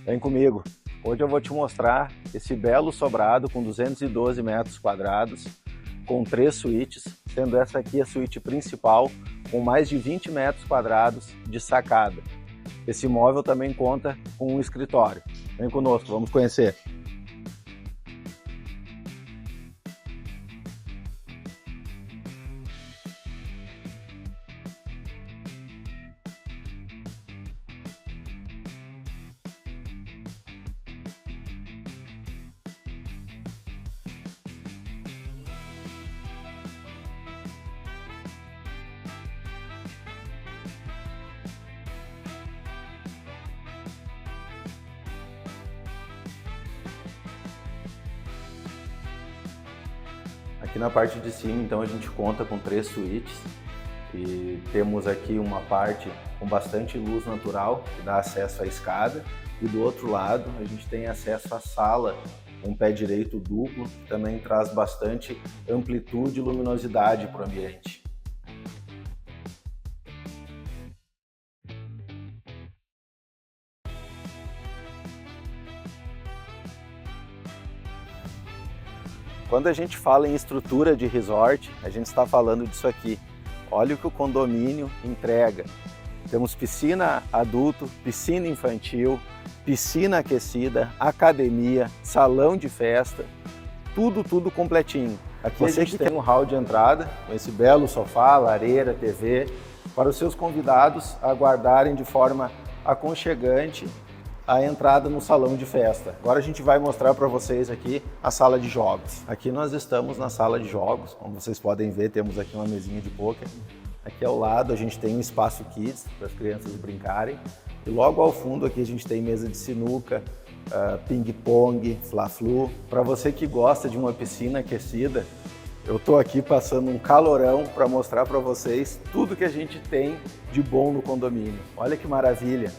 Vem comigo. Hoje eu vou te mostrar esse belo sobrado com 212 metros quadrados, com 3 suítes, sendo essa aqui a suíte principal, com mais de 20 metros quadrados de sacada. Esse imóvel também conta com um escritório. Vem conosco, vamos conhecer. Aqui na parte de cima, então, a gente conta com 3 suítes e temos aqui uma parte com bastante luz natural, que dá acesso à escada, e do outro lado a gente tem acesso à sala, um pé direito duplo, que também traz bastante amplitude e luminosidade para o ambiente. Quando a gente fala em estrutura de resort, a gente está falando disso aqui. Olha o que o condomínio entrega. Temos piscina adulto, piscina infantil, piscina aquecida, academia, salão de festa, tudo completinho. Aqui a gente tem um hall de entrada, com esse belo sofá, lareira, TV, para os seus convidados aguardarem de forma aconchegante a entrada no salão de festa. Agora a gente vai mostrar para vocês aqui a sala de jogos. Aqui nós estamos na sala de jogos, como vocês podem ver, temos aqui uma mesinha de pôquer. Aqui ao lado a gente tem um espaço kids para as crianças brincarem. E logo ao fundo aqui a gente tem mesa de sinuca, ping-pong, fla-flu. Para você que gosta de uma piscina aquecida, eu estou aqui passando um calorão para mostrar para vocês tudo que a gente tem de bom no condomínio. Olha que maravilha!